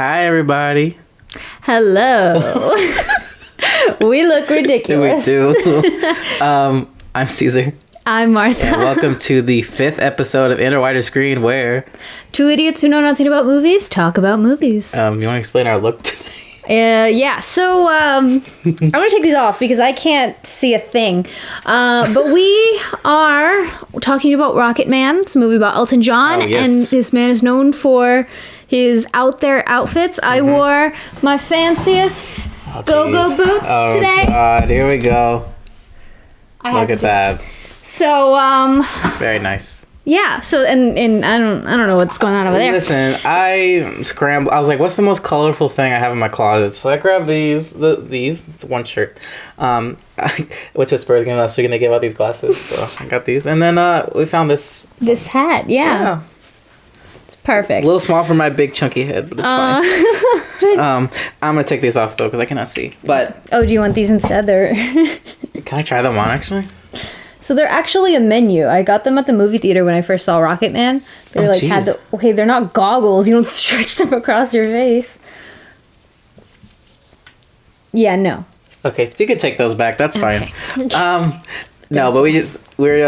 Hi, everybody. Hello. We look ridiculous. We do. I'm Caesar. I'm Martha. And welcome to the 5th episode of Inner Wider Screen, where two idiots who know nothing about movies talk about movies. you want to explain our look today? Yeah. So I'm gonna take these off because I can't see a thing. But we are talking about Rocketman. It's a movie about Elton John, and this man is known for his out there outfits. I wore my fanciest go-go boots today. Oh God, here we go. Look at that. So very nice. Yeah. So and I don't know what's going on over there. Listen, I scrambled. I was like, what's the most colorful thing I have in my closet? So I grabbed these. It's one shirt. Which was Spurs game last week, and they gave out these glasses, so I got these. And then we found this. This hat, yeah. It's perfect. A little small for my big chunky head, but it's fine. I'm gonna take these off though because I cannot see. But do you want these instead? Can I try them on actually? So they're actually a menu. I got them at the movie theater when I first saw Rocketman. They they're not goggles. You don't stretch them across your face. Yeah, no. Okay, you can take those back. That's fine. Okay. No, but we're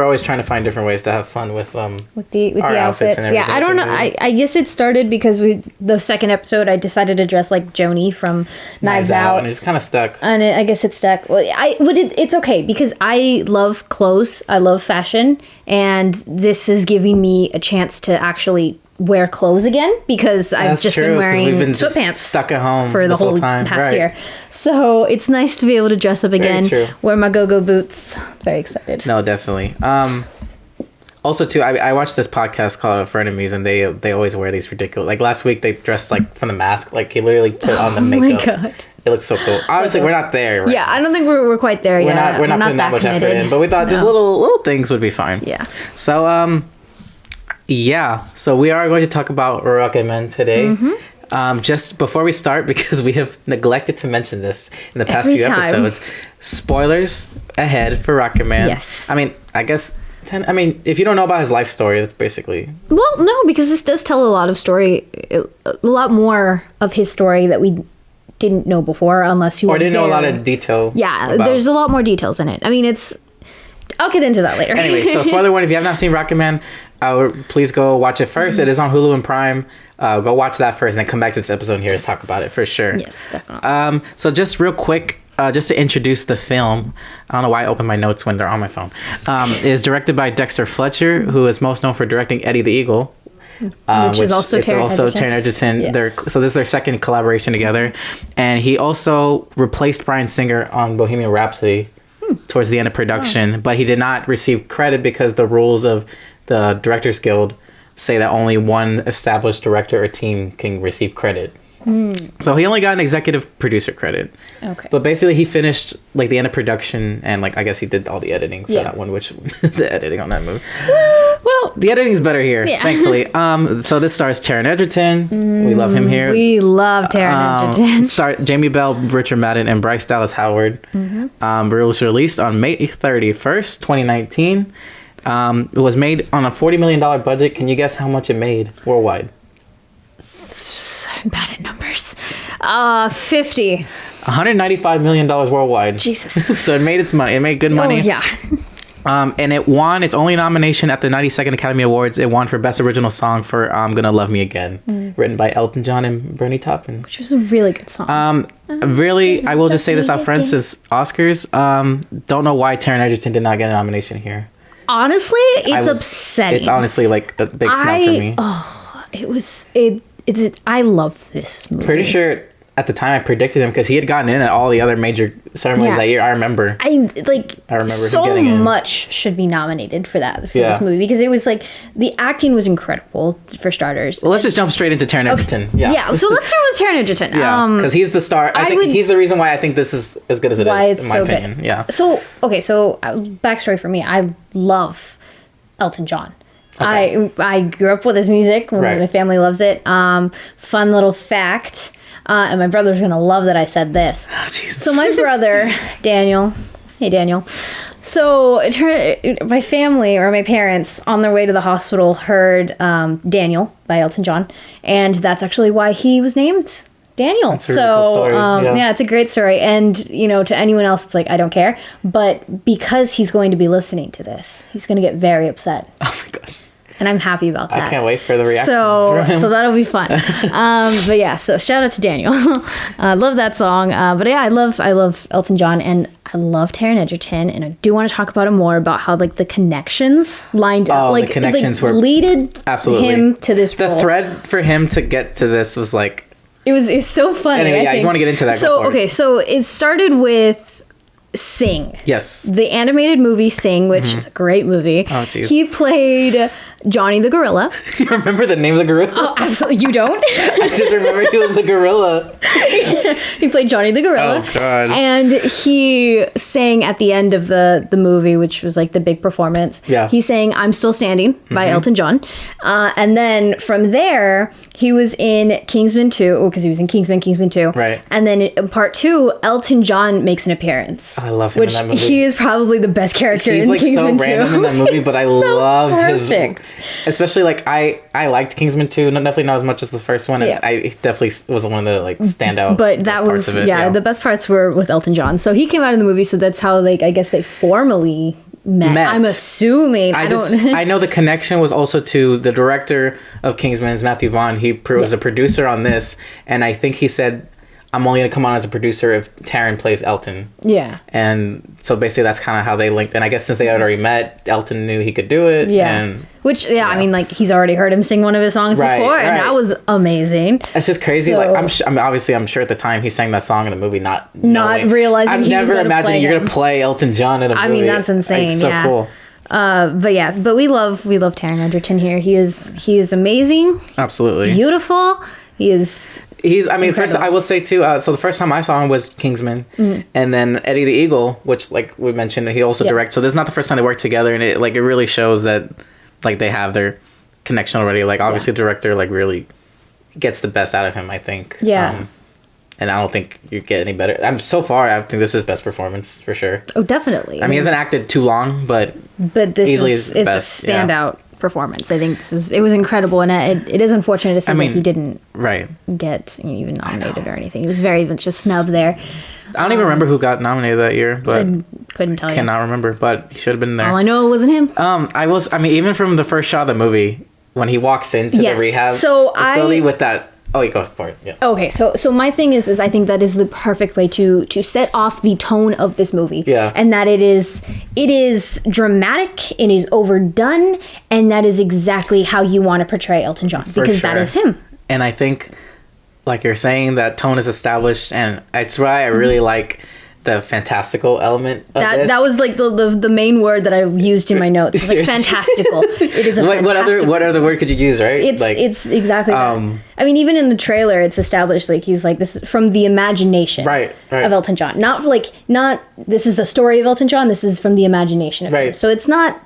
always trying to find different ways to have fun with the our outfits. And yeah, I don't know. I guess it started because the second episode I decided to dress like Joni from Knives Out, and it's kind of stuck. And I guess it stuck. Well, it's okay because I love clothes. I love fashion, and this is giving me a chance to actually wear clothes again because I've just been wearing sweatpants stuck at home for the whole past year. So it's nice to be able to dress up again, wear my go-go boots. Very excited. No, definitely. Also, too, I watched this podcast called Frenemies, and they always wear these ridiculous. Like last week, they dressed like from the mask. Like he literally put on the makeup. Oh my God. It looks so cool. Obviously, we're not there. Right I don't think we're quite there yet. We're not putting that much effort in, but we thought just little things would be fine. Yeah. So so we are going to talk about Rocketman today. Mm-hmm. Just before we start, because we have neglected to mention this in the past few episodes, spoilers ahead for Rocketman. Yes. I mean, I guess, if you don't know about his life story, that's basically... Well, no, because this does tell a lot more of his story that we didn't know before, unless you or didn't know a lot of detail. Yeah, there's a lot more details in it. I mean, I'll get into that later. Anyway, so spoiler warning, if you have not seen Rocketman, please go watch it first. Mm-hmm. It is on Hulu and Prime. Go watch that first and then come back to this episode here to talk about it for sure. Yes, definitely. So just real quick, just to introduce the film, I don't know why I open my notes when they're on my phone. It is directed by Dexter Fletcher, who is most known for directing Eddie the Eagle. Which is also Taron Egerton. Yes. So this is their second collaboration together. And he also replaced Bryan Singer on Bohemian Rhapsody towards the end of production, but he did not receive credit because the rules of the Directors Guild say that only one established director or team can receive credit. So he only got an executive producer credit. Okay. But basically he finished like the end of production and like I guess he did all the editing for that one, which the editing on that movie. Well, the editing's better here, thankfully. So this stars Taron Egerton. We love him here. We love Taron Egerton. Jamie Bell, Richard Madden, and Bryce Dallas Howard. It was released on May 31st, 2019. It was made on a $40 million budget. Can you guess how much it made worldwide? I'm bad at numbers. 50. $195 million worldwide. Jesus. So it made its money. It made good money. Oh, yeah. And it won its only nomination at the 92nd Academy Awards. It won for Best Original Song for I'm Gonna Love Me Again, written by Elton John and Bernie Taupin. Which was a really good song. Really, I will just say this out front since Oscars. Don't know why Taron Egerton did not get a nomination here. Honestly, it's upsetting. It's honestly like a big snub for me. I love this movie. Pretty sure at the time I predicted him because he had gotten in at all the other major ceremonies that year. I remember. I remember so him getting in. Much should be nominated for this movie because it was like the acting was incredible for starters. Well, let's just jump straight into Taron Egerton. Yeah. So let's start with Taron Egerton. Because he's the star. I think he's the reason why I think this is as good as it is, in my opinion. Good. Yeah. So backstory for me. I love Elton John. Okay. I grew up with his music. My family loves it. Fun little fact. And my brother's going to love that I said this. Oh, Jesus. So my brother, Daniel. Hey, Daniel. So my family or my parents on their way to the hospital heard Daniel by Elton John, and that's actually why he was named Daniel. That's a really cool story. Yeah, it's a great story. And, you know, to anyone else, it's like, I don't care. But because he's going to be listening to this, he's going to get very upset. Oh my gosh. And I'm happy about that. I can't wait for the reactions So that'll be fun. But yeah, so shout out to Daniel. I love that song. But yeah, I love Elton John, and I love Taron Egerton, and I do want to talk about him more about how like the connections lined up, like the connections were leaded him to this role. The thread for him to get to this was like, it was so funny. Anyway, yeah, you want to get into that? So okay, so it started with Sing. Yes. The animated movie Sing, which is a great movie. Oh, jeez. He played Johnny the Gorilla. You remember the name of the gorilla? Oh, absolutely. You don't? I just remember he was the gorilla. He played Johnny the Gorilla. Oh, God. And he sang at the end of the movie, which was like the big performance. Yeah. He sang I'm Still Standing by Elton John. And then from there, he was in Kingsman 2, because he was in Kingsman 2. Right. And then in part 2, Elton John makes an appearance. I love him which in that movie. He is probably the best character He's in like Kingsman 2. so random in that movie, but I So loved perfect. his... Especially like I liked Kingsman 2, definitely not as much as the first one. And Yeah. I definitely was one of the like standout But that parts was of it. the best parts were with Elton John. So he came out in the movie, so that's how like I guess they formally met. I'm assuming. I know the connection was also to the director of Kingsman's Matthew Vaughn. He was a producer on this, and I think he said, I'm only gonna come on as a producer if Taron plays Elton. Yeah. And so basically that's kind of how they linked. And I guess since they had already met, Elton knew he could do it. Yeah. And I mean, like he's already heard him sing one of his songs before, and that was amazing. It's just crazy. So, like I'm sure at the time he sang that song in the movie, not realizing I've he was never gonna imagined play you're him. gonna play Elton John in a movie. I mean, that's insane. It's so cool. But we love Taron Egerton here. He is amazing. Absolutely Beautiful. He's incredible. First I will say too, so the first time I saw him was Kingsman, and then Eddie the Eagle, which like we mentioned, he also directs. So this is not the first time they worked together, and it really shows that like they have their connection already. Like obviously the director like really gets the best out of him, I think. Yeah. And I don't think you get any better. So far, I think this is his best performance for sure. Oh, definitely. I mean, he hasn't acted too long, but this easily it's best, a standout performance. I think it was incredible, and it is unfortunate to say that he didn't get even nominated or anything. He was very much just snubbed there. I don't even remember who got nominated that year, but couldn't tell you. Cannot remember, but he should have been there. All I know it wasn't him. I mean, even from the first shot of the movie, when he walks into the rehab facility with that. Oh, you go for it. Yeah. Okay, so my thing is I think that is the perfect way to set off the tone of this movie. Yeah. And that it is dramatic, it is overdone, and that is exactly how you want to portray Elton John, because that is him. And I think, like you're saying, that tone is established, and it's why I really like the fantastical element of this. That was like the main word that I used in my notes. It's like fantastical. It is a fantastical. What other word could you use, right? It's exactly that. I mean, even in the trailer, it's established like he's like, this is from the imagination of Elton John. Not this is the story of Elton John. This is from the imagination of him. So it's not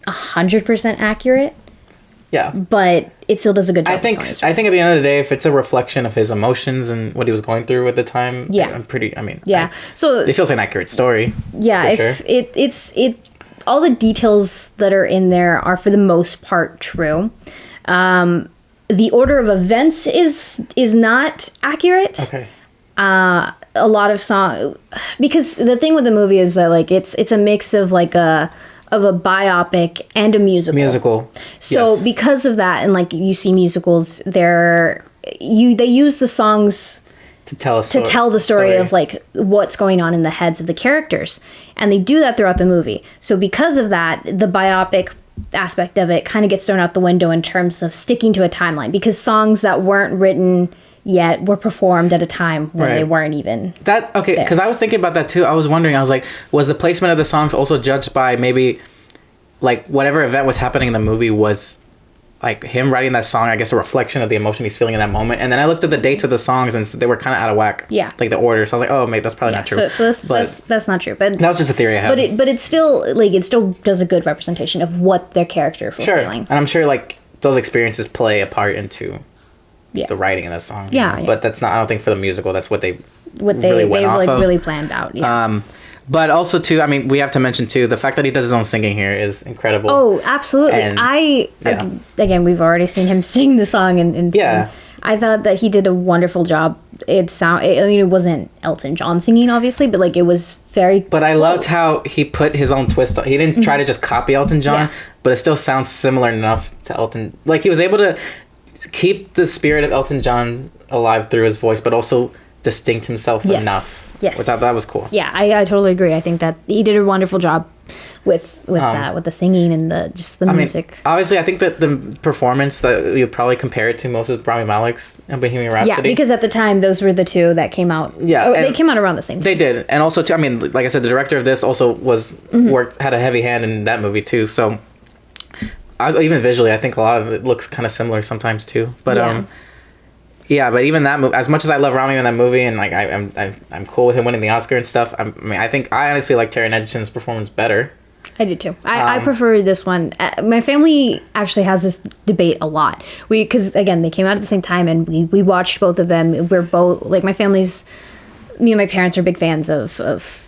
100% accurate. Yeah. But it still does a good job. I think at the end of the day, if it's a reflection of his emotions and what he was going through at the time, so it feels like an accurate story. Yeah, if sure. All the details that are in there are for the most part true. The order of events is not accurate. Okay. A lot of song, because the thing with the movie is that like it's a mix of like a biopic and a musical. So because of that, and like you see musicals, they use the songs to tell the story of like what's going on in the heads of the characters, and they do that throughout the movie. So because of that, the biopic aspect of it kind of gets thrown out the window in terms of sticking to a timeline, because songs that weren't written yet were performed at a time when they weren't even because I was thinking about that too. I was wondering, I was like, was the placement of the songs also judged by maybe like whatever event was happening in the movie was like him writing that song, I guess a reflection of the emotion he's feeling in that moment. And then I looked at the dates of the songs and they were kind of out of whack. Yeah. Like the order. So I was like, oh, mate, that's probably not true. So that's not true. But that was just a theory I had. But it still does a good representation of what their character was feeling. And I'm sure like those experiences play a part into the writing of that song. Yeah. But that's not, I don't think for the musical, that's what they really went off of. really planned out. Yeah. But also too, I mean, we have to mention too the fact that he does his own singing here is incredible. Oh, absolutely. And, again, we've already seen him sing the song, and yeah. I thought that he did a wonderful job. It wasn't Elton John singing, obviously, but like it was very. But I loved how he put his own twist on. He didn't try to just copy Elton John, but it still sounds similar enough to Elton. Like he was able to keep the spirit of Elton John alive through his voice, but also distinct himself enough. Yes. Which I thought was cool. Yeah, I totally agree. I think that he did a wonderful job with that, with the singing and the music. Mean, obviously, I think that the performance that you'd probably compare it to most is Rami Malek's in Bohemian Rhapsody. Yeah, because at the time, those were the two that came out. Yeah. They came out around the same time. They did. And also, too, I mean, like I said, the director of this also had a heavy hand in that movie, too. So, even visually, I think a lot of it looks kind of similar sometimes, too. But, yeah, but even that movie, as much as I love Rami in that movie, and like I'm cool with him winning the Oscar and stuff. I mean, I think I honestly like Taron Egerton's performance better. I did too. I prefer this one. My family actually has this debate a lot. Because again, they came out at the same time, and we watched both of them. We're both like me and my parents are big fans of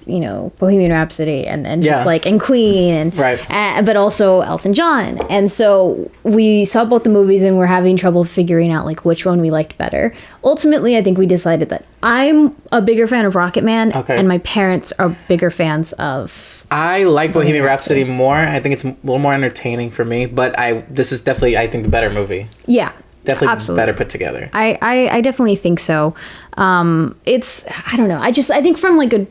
Bohemian Rhapsody and just like and Queen and right. But also Elton John, and so we saw both the movies and we're having trouble figuring out like which one we liked better. Ultimately, I think we decided that I'm a bigger fan of Rocketman, and my parents are bigger fans of. I like Bohemian Rhapsody more. I think it's a little more entertaining for me, but this is definitely I think the better movie. Yeah. Definitely absolutely. Better put together. I definitely think so. It's I don't know. I think from like a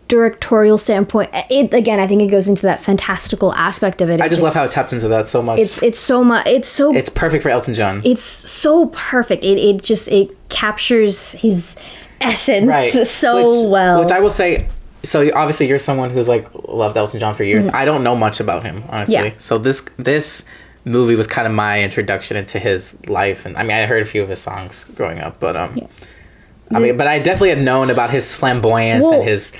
directorial standpoint, I think it goes into that fantastical aspect of it. I just love how it tapped into that so much. It's so much. It's perfect for Elton John. It's so perfect. It captures his essence so well. Which I will say. So obviously you're someone who's like loved Elton John for years. I don't know much about him, honestly. Yeah. So this movie was kind of my introduction into his life, and I mean I heard a few of his songs growing up, but I mean, but I definitely had known about his flamboyance and his,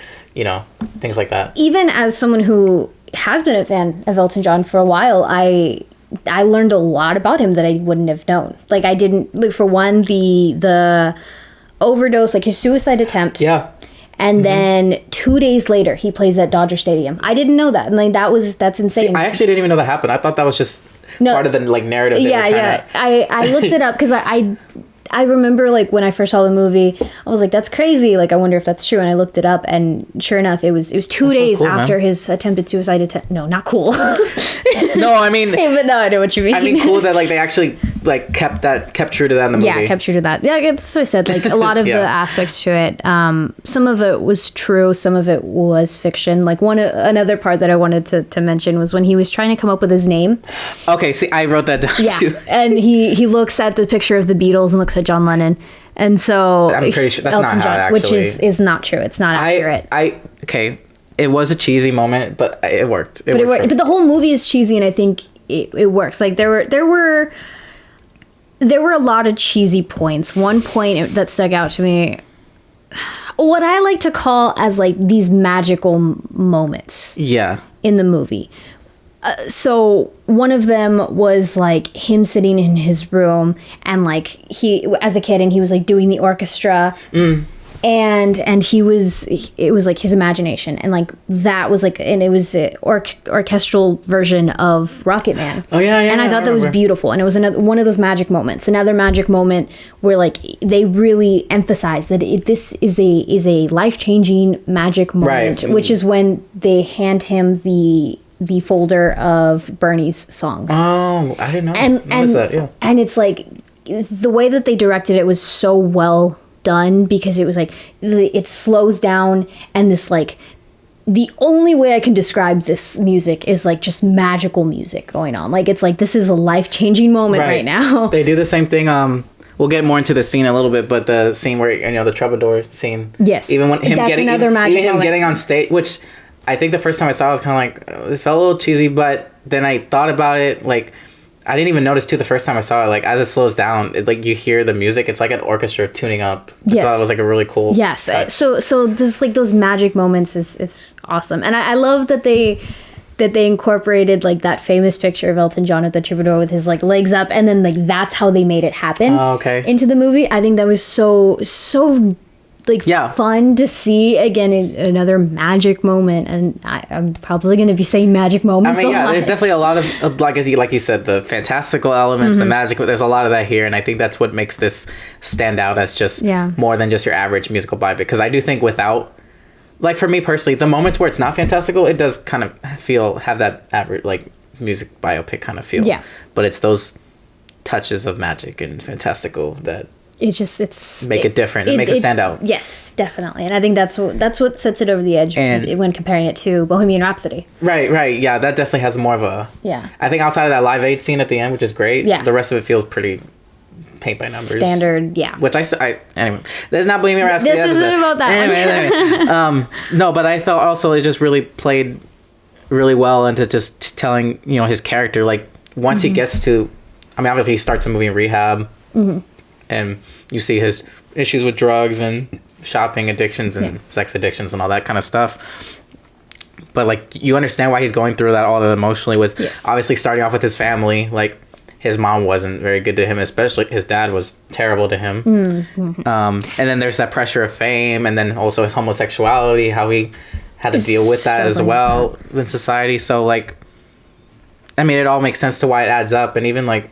things like that. Even as someone who has been a fan of Elton John for a while, I learned a lot about him that I wouldn't have known. Like I didn't, like for one, the overdose, like his suicide attempt. Yeah. And then 2 days later, he plays at Dodger Stadium. I didn't know that, and like that's insane. See, I actually didn't even know that happened. I thought that was just part of the like narrative. I looked it up because I remember like when I first saw the movie, I was like, that's crazy. Like I wonder if that's true. And I looked it up, and sure enough, it was 2 days so cool, after his attempted suicide attempt. No, not cool. No, I mean, but no, I know what you mean. I mean, cool that like they actually like kept true to that in the movie. Yeah, kept true to that. Yeah, that's what I said. Like a lot of the aspects to it. Some of it was true. Some of it was fiction. Like another part that I wanted to mention was when he was trying to come up with his name. Okay, see, I wrote that down too. And he looks at the picture of the Beatles and looks at John Lennon. And so I'm pretty sure that's Elton not how John, it actually. Which is not true. It's not accurate. Okay. It was a cheesy moment, but it worked. It worked. But the whole movie is cheesy, and I think it works. Like there were a lot of cheesy points. One point that stuck out to me, what I like to call as like these magical moments. Yeah. In the movie. So one of them was like him sitting in his room, and like he as a kid, and he was like doing the orchestra. And it was like his imagination, and like that was like, and it was an orchestral version of Rocketman. Oh yeah. And I thought that was beautiful, and it was one of those magic moments. Another magic moment where like they really emphasize that this is a life-changing magic moment, which is when they hand him the folder of Bernie's songs. Oh, I didn't know. And it's like the way that they directed it was so well done, because it was like it slows down, and this like the only way I can describe this music is like just magical music going on. Like it's like this is a life-changing moment right now. They do the same thing. We'll get more into the scene a little bit, but the scene where the troubadour scene. Yes. Even when him getting on stage, which I think the first time I saw it was kind of like it felt a little cheesy, but then I thought about it like. I didn't even notice too the first time I saw it. Like as it slows down, like you hear the music. It's like an orchestra tuning up. I thought it was like a really cool. Yes. touch. So just like those magic moments it's awesome, and I love that they incorporated like that famous picture of Elton John at the Troubadour with his like legs up, and then like that's how they made it happen. Oh, okay. Into the movie. I think that was so like fun to see again another magic moment, and I'm probably going to be saying magic moments. I mean, there's definitely a lot of like you said, the fantastical elements, the magic. There's a lot of that here, and I think that's what makes this stand out as just more than just your average musical biopic. Because I do think without, like for me personally, the moments where it's not fantastical, it does kind of have that average like music biopic kind of feel. Yeah, but it's those touches of magic and fantastical that. It's make it different. It makes it stand out. Yes, definitely, and I think that's what sets it over the edge when comparing it to Bohemian Rhapsody. Right. Yeah, that definitely has more of a. Yeah. I think outside of that Live Aid scene at the end, which is great. Yeah. The rest of it feels pretty paint by numbers. Standard. Yeah. Which I anyway. There's not Bohemian Rhapsody. This isn't about that. Anyway. No, but I thought also it just really played really well into just telling his character, like once he gets to, I mean obviously he starts the movie in rehab. And you see his issues with drugs and shopping addictions and sex addictions and all that kind of stuff. But like you understand why he's going through that all that emotionally with obviously starting off with his family. Like his mom wasn't very good to him, especially his dad was terrible to him. And then there's that pressure of fame, and then also his homosexuality, how he had to deal with that as well in society. So like, I mean, it all makes sense to why it adds up. And even like,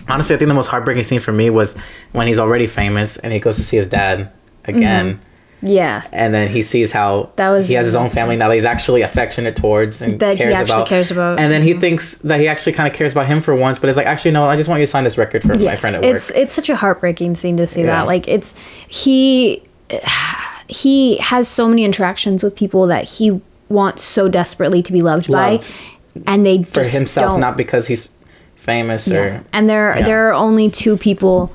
honestly, I think the most heartbreaking scene for me was when he's already famous and he goes to see his dad again. Yeah. And then he sees how he has his own family now that he's actually affectionate towards and that cares about. And then he thinks that he actually kind of cares about him for once, but it's like, actually, no, I just want you to sign this record for my friend at work. It's such a heartbreaking scene to see that. Like, he has so many interactions with people that he wants so desperately to be loved by. And they just for himself, don't. Not because he's famous or and there are only two people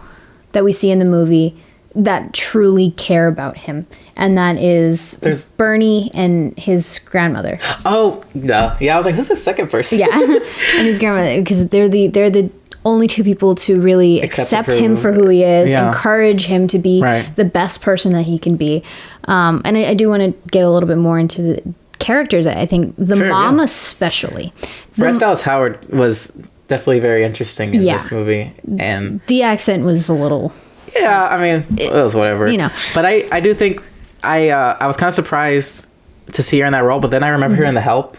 that we see in the movie that truly care about him, and that is Bernie and his grandmother. Oh no, yeah, I was like, who's the second person? And his grandmother, because they're the only two people to really accept him for who he is, encourage him to be the best person that he can be. And I do want to get a little bit more into the characters. I think the mom especially. Bryce Dallas Howard was definitely very interesting in this movie, and the accent was a little. Yeah, I mean, it was whatever. But I do think I was kind of surprised to see her in that role, but then I remember her in The Help,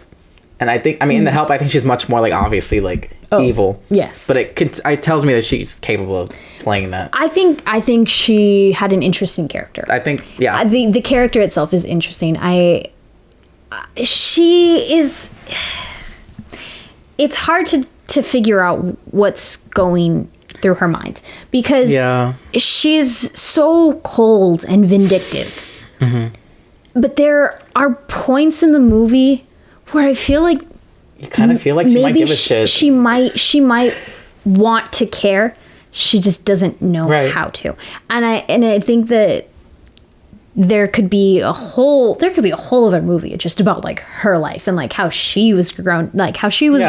and in The Help, I think she's much more like obviously like evil. Yes. But it tells me that she's capable of playing that. I think she had an interesting character. I think the character itself is interesting. She is. It's hard to figure out what's going through her mind because she's so cold and vindictive. But there are points in the movie where I feel like you kind of feel like she might give a shit. She might want to care. She just doesn't know how to. And I think that there could be a whole other movie just about like her life and like how she was grown, like how she was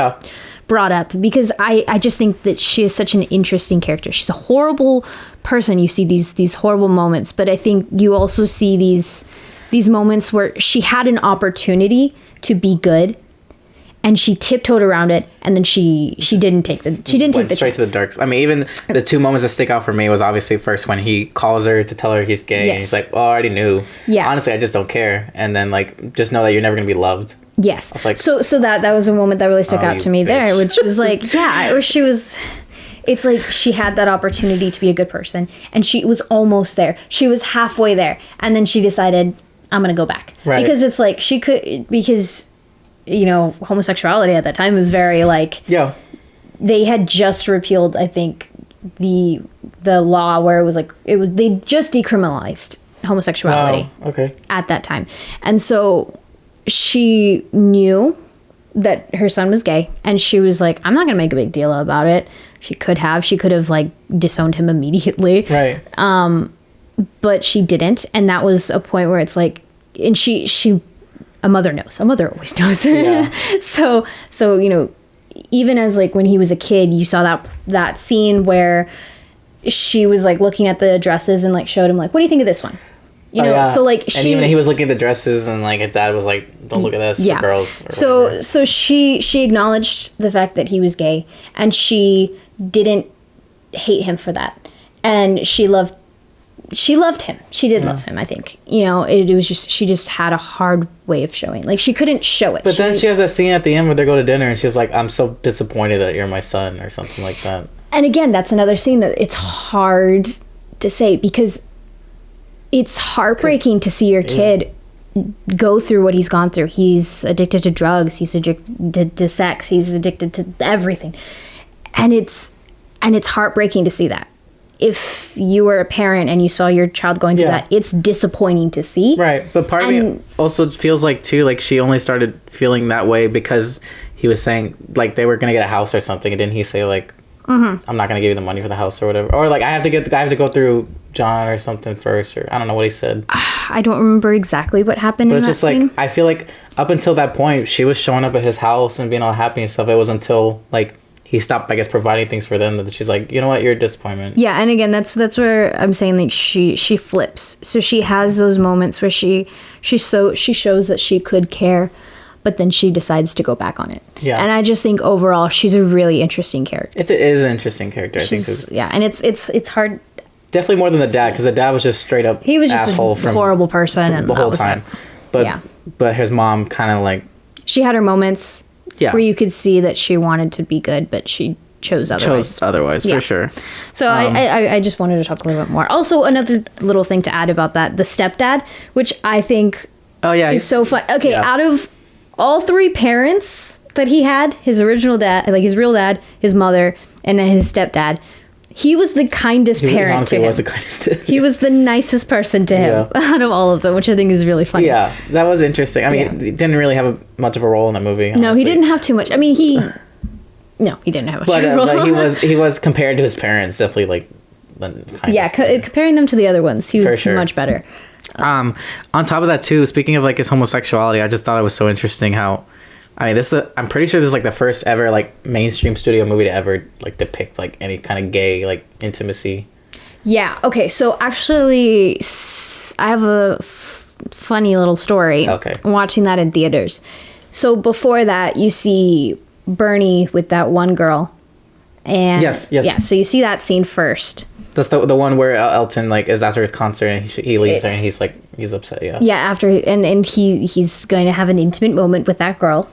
brought up, because I just think that she is such an interesting character. She's a horrible person. You see these horrible moments, but I think you also see these moments where she had an opportunity to be good and she tiptoed around it, and then she didn't take the straight to the dark. I mean, even the two moments that stick out for me was obviously first when he calls her to tell her he's gay. And he's like, "Oh, I already knew. Yeah, honestly, I just don't care." And then like, just know that you're never gonna be loved. Yes. I was like, so that was a moment that really stuck out to me there, which was like, where she was. It's like she had that opportunity to be a good person, and she was almost there. She was halfway there, and then she decided, "I'm gonna go back," because it's like she could because. Homosexuality at that time was very like they had just repealed, I think, the law where it was they just decriminalized homosexuality at that time. And so she knew that her son was gay, and she was like, I'm not gonna make a big deal about it. She could have like disowned him immediately, but she didn't, and that was a point where it's like, and she a mother knows. A mother always knows. Yeah. So even as like when he was a kid, you saw that scene where she was like looking at the dresses and like showed him like, what do you think of this one? So like and even he was looking at the dresses and like his dad was like, don't look at this for girls. So she acknowledged the fact that he was gay, and she didn't hate him for that, and she loved she loved him. She did love him, I think. You know, it was just, she just had a hard way of showing. Like, she couldn't show it. But then she has that scene at the end where they go to dinner and she's like, I'm so disappointed that you're my son, or something like that. And again, that's another scene that it's hard to say, because it's heartbreaking to see your kid go through what he's gone through. He's addicted to drugs. He's addicted to sex. He's addicted to everything. And it's heartbreaking to see that. If you were a parent and you saw your child going through that, it's disappointing to see. Right. But part of me also feels like, too, like she only started feeling that way because he was saying, like, they were going to get a house or something. And didn't he say, like, I'm not going to give you the money for the house or whatever? Or, like, I have to go through John or something first, or I don't know what he said. I don't remember exactly what happened in that scene. But it's just, like, I feel like up until that point, she was showing up at his house and being all happy and stuff. It was until, like, he stopped, I guess, providing things for them that she's like, you know what, you're a disappointment. Yeah, and again, that's where I'm saying, like, she flips. So she has those moments where she shows that she could care, but then she decides to go back on it. Yeah. And I just think overall she's a really interesting character. It is an interesting character, I think. Yeah, and it's hard. Definitely more than the dad, because the dad was just straight up, he was just asshole, a horrible person and the whole time. But his mom kind of, like, she had her moments. Yeah. Where you could see that she wanted to be good, but she chose otherwise. For sure. So I just wanted to talk a little bit more. Also, another little thing to add about that, the stepdad, which I think is so fun. Okay, out of all three parents that he had, his original dad, like his real dad, his mother, and then his stepdad, he was the kindest parent to him. Was the kindest. He was the nicest person to him out of all of them, which I think is really funny. Yeah, that was interesting. I mean, he didn't really have much of a role in the movie. Honestly. No, he didn't have too much. I mean, he didn't have much of a role. But he was compared to his parents, definitely, like, the kindest. Comparing them to the other ones, he was much better. On top of that, too, speaking of, like, his homosexuality, I just thought it was so interesting how, I mean, I'm pretty sure this is, like, the first ever, like, mainstream studio movie to ever, like, depict, like, any kind of gay, like, intimacy. Yeah. Okay. So actually, I have a funny little story. Okay. Watching that in theaters. So before that, you see Bernie with that one girl, and yes. Yeah. So you see that scene first. That's the one where Elton, like, is after his concert and he leaves her and he's like, he's upset. Yeah. Yeah. After and he's going to have an intimate moment with that girl.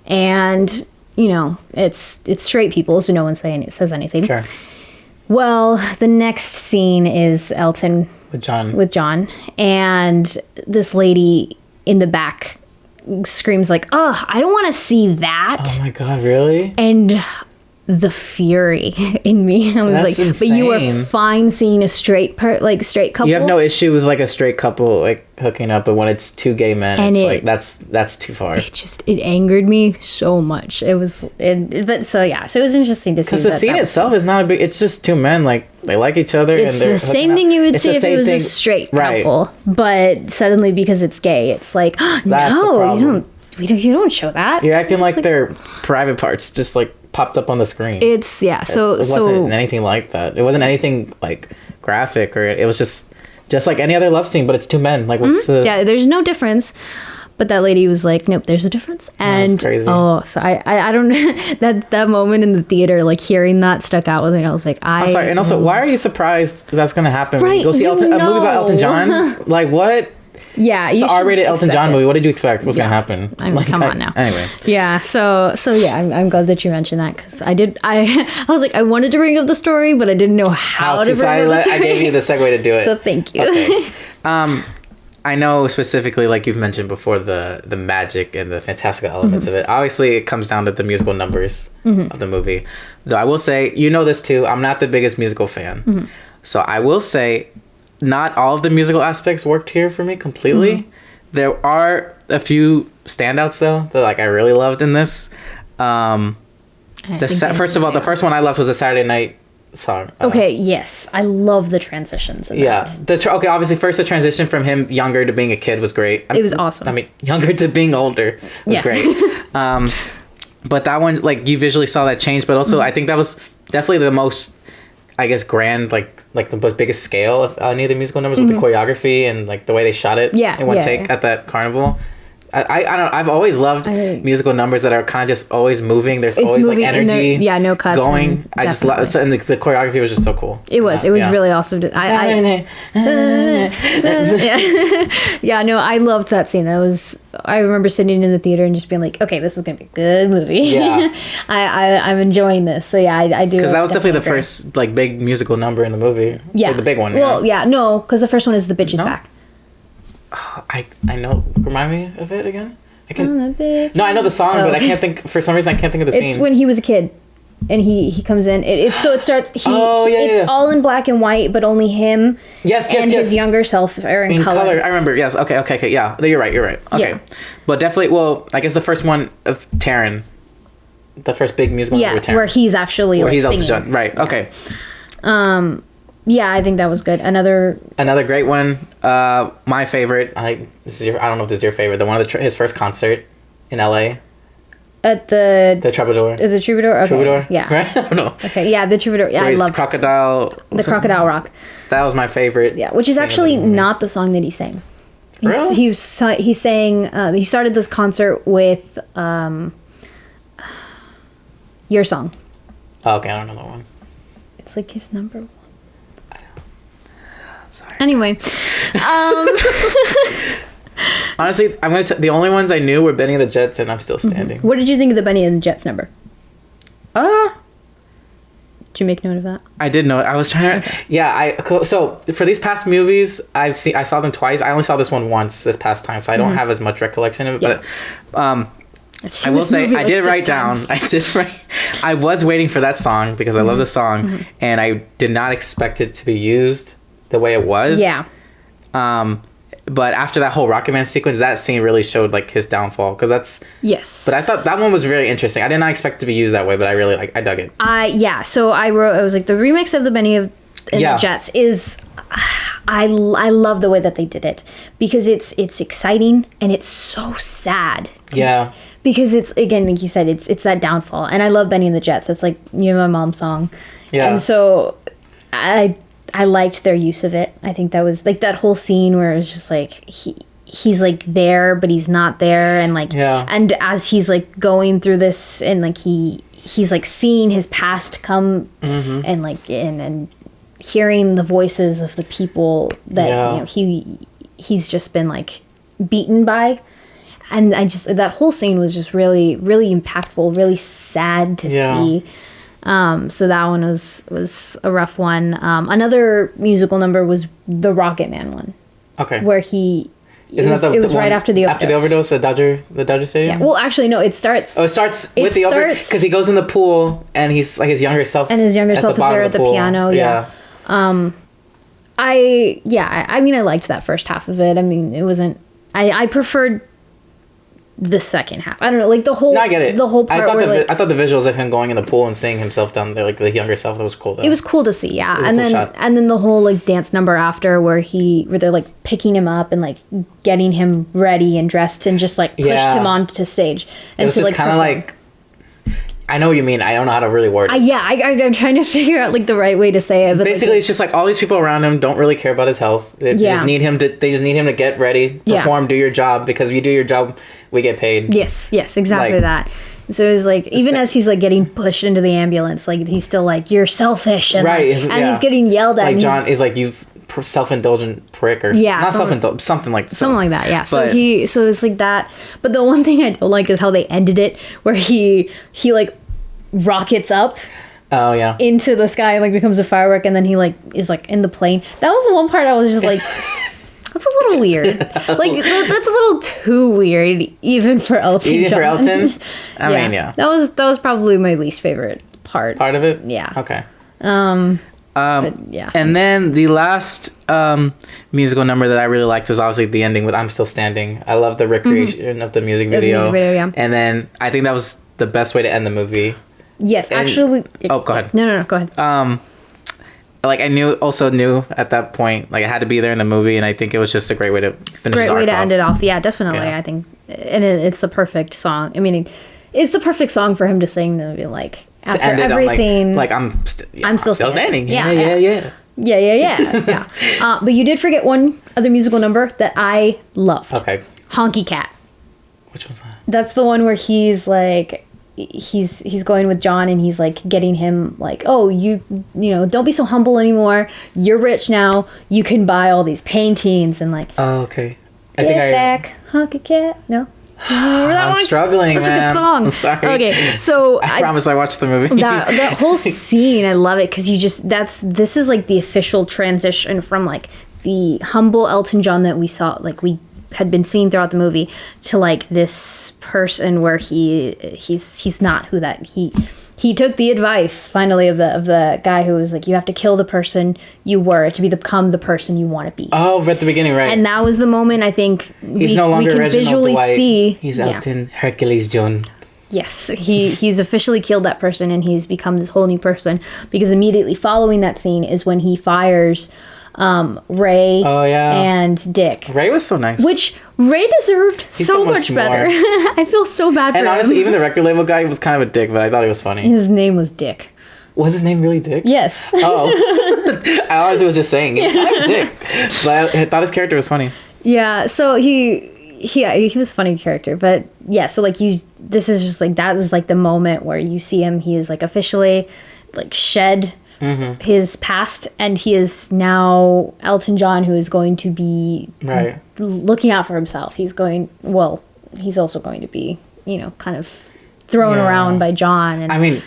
And, you know, it's straight people, so no one says anything. Sure. Well, the next scene is Elton with John, and this lady in the back screams like, "Oh, I don't want to see that." Oh my God, really? And the fury in me, I was like, insane. But you were fine seeing a straight couple. You have no issue with, like, a straight couple, like, hooking up, but when it's two gay men, and it's like that's too far. It angered me so much. So it was interesting to see, because the scene itself is not a big, it's just two men, like, they like each other. It's and the same thing you would say if it was a straight couple, but suddenly because it's gay, it's like, oh, no, you don't show that. You're acting like their private parts just, like, popped up on the screen. It wasn't anything like that. It wasn't anything, like, graphic, or it was just like any other love scene, but it's two men. Like, what's the... Yeah, there's no difference. But that lady was like, nope, there's a difference. And that's crazy. So I don't know, that moment in the theater, like, hearing that stuck out with me. I was like, I'm sorry. And also, why are you surprised that's gonna happen when you go see a movie about Elton John? Like, what? Yeah, it's an R-rated Elton John movie. What did you expect was gonna happen? I mean, come on now. Anyway. Yeah. So yeah, I'm glad that you mentioned that, because I was like, I wanted to bring up the story, but I didn't know how to bring up the story. I gave you the segue to do it. So thank you. Okay. I know specifically, like you've mentioned before, the magic and the fantastical elements of it. Obviously, it comes down to the musical numbers of the movie. Though I will say, you know this too, I'm not the biggest musical fan. So I will say, not all of the musical aspects worked here for me completely. There are a few standouts, though, that, like, I really loved in this. First of all, the first one I loved was the Saturday Night song. Okay, yes. I love the transitions in that. Okay, obviously, first the transition from him younger to being a kid was great. It was awesome. I mean, younger to being older was great. But that one, like, you visually saw that change, but also I think that was definitely the most, I guess, grand, like the biggest scale of any of the musical numbers with the choreography and, like, the way they shot it in one take at that carnival. I don't know. I've always loved musical numbers that are kind of just always moving. There's always like energy. No cuts. Going. I just love, and the choreography was just so cool. It was really awesome. I loved that scene. I remember sitting in the theater and just being like, okay, this is gonna be a good movie. Yeah. I'm enjoying this. So yeah, I do. Because that was definitely the first like big musical number in the movie. Yeah, like, the big one. Well, no, because the first one is The Bitch Is Back. Oh, I know. Remind me of it again. I know the song, but I can't think. For some reason, I can't think of the scene. It's when he was a kid, and he comes in. It starts. It's all in black and white, but only him. Yes. His younger self are in color. I remember. Yes. Okay. Yeah. You're right. Okay. Yeah. But definitely. Well, I guess the first one of Taron, the first big musical number with Taron, where he's actually he's singing. Elton John. Right. Okay. Yeah, I think that was good. Another great one. My favorite. I don't know if this is your favorite. The one of his first concert in L.A. At the Troubadour. The Troubadour. Okay. Troubadour. Yeah. Right. I don't know. Okay. Yeah, the Troubadour. Yeah, I love Crocodile. The Crocodile Rock. That was my favorite. Yeah, which is actually not the song that he sang. Really? He sang. He started this concert with Your Song. Oh, okay, I don't know that one. It's like his number one. Sorry. Anyway, honestly, I'm gonna. The only ones I knew were Benny and the Jets, and I'm still standing. Mm-hmm. What did you think of the Benny and the Jets number? Did you make note of that? I did know. I was trying to. Okay. Yeah, so for these past movies, I saw them twice. I only saw this one once this past time, so I don't have as much recollection of it. Yeah. But I will say I did write down. I was waiting for that song because I love the song, and I did not expect it to be used the way it was. Yeah. But after that whole Rocketman sequence, that scene really showed like his downfall because that's. Yes. But I thought that one was very interesting. I did not expect it to be used that way, but I really I dug it. Yeah. So I was like the remix of the Benny and the Jets is. I love the way that they did it because it's exciting and it's so sad. Yeah. Because it's, again, like you said, it's that downfall, and I love Benny and the Jets. It's like You and My Mom's song. Yeah. And so I liked their use of it. I think that was like that whole scene where it was just like he's like there, but he's not there, and like and as he's like going through this, and like he's like seeing his past come, and like and hearing the voices of the people that he's just been like beaten by. And that whole scene was just really, really impactful, really sad to see. So that one was a rough one. Another musical number was the Rocketman one. Okay. Where it was right after the overdose. After the overdose at the Dodger Stadium? Yeah. Well, actually, no, it starts... Oh, it starts with the overdose? Because he goes in the pool, and he's like his younger self. And his younger self is there at the piano, yeah. I mean, I liked that first half of it. I mean, it wasn't... I preferred the second half. I don't know, like the whole. No, I get it. The whole part. I thought the visuals of him going in the pool and seeing himself down there, like the younger self, that was cool. Though. It was cool to see, yeah. And then the whole like dance number after, where they're like picking him up and like getting him ready and dressed and just like pushed him onto stage. And it was just kind of like. I know what you mean. I don't know how to really word it. I'm trying to figure out like the right way to say it. But basically, it's just like all these people around him don't really care about his health. They just need him to. They just need him to get ready, perform, do your job. Because if you do your job, we get paid. Yes, exactly that. And so it was like even as he's like getting pushed into the ambulance, like he's still like you're selfish and he's getting yelled at. Like John is like you've self-indulgent prick or not self-indulgent, something like that. Yeah. So it's like that. But the one thing I don't like is how they ended it, where he like rockets up. Oh yeah. Into the sky and like becomes a firework, and then he like is like in the plane. That was the one part I was just like, that's a little weird. Like that's a little too weird, even for Elton. Even for Elton. I mean, yeah. That was probably my least favorite part. Part of it. Yeah. Okay. But, yeah. And then the last musical number that I really liked was obviously the ending with "I'm Still Standing." I love the recreation of the music video. The music video, yeah. And then I think that was the best way to end the movie. Yes, actually. Oh, go ahead. No, go ahead. Like I knew at that point, like I had to be there in the movie, and I think it was just a great way to finish. Great way to off. end it off. Yeah, definitely. Yeah. I think, and it's a perfect song. I mean, it's a perfect song for him to sing. To be like after everything, I'm still standing. Yeah. But you did forget one other musical number that I loved. Okay. Honky Cat. Which was that? That's the one where he's like, he's going with John and he's like getting him like, oh, you know, don't be so humble anymore. You're rich now. You can buy all these paintings and like. Oh, okay. Get back, honky cat. No. Remember that I'm one? struggling, Such man. a good song. I'm sorry. Okay, so I promise I watched the movie. that whole scene, I love it because this is like the official transition from like the humble Elton John that we saw, like we had been seeing throughout the movie, to like this person where he's not who that he took the advice finally of the guy who was like, you have to kill the person you were to become the person you want to be. Oh, at the beginning, right? And that was the moment I think he's no longer we can Reginald visually Dwight. see. He's Elton Hercules John. Yes, he's officially killed that person and he's become this whole new person, because immediately following that scene is when he fires Ray and Dick. Ray was so nice. Which Ray deserved so much better. I feel so bad for him. And honestly, even the record label guy was kind of a dick, but I thought he was funny. His name was Dick. Was his name really Dick? Yes. Oh. I honestly was just saying, he's kind of a dick. But I thought his character was funny. Yeah, so he was a funny character, but yeah, so like this is just like, that was like the moment where you see him, he is like officially like shed his past, and he is now Elton John, who is going to be looking out for himself. He's also going to be, you know, kind of thrown around by John. And I mean,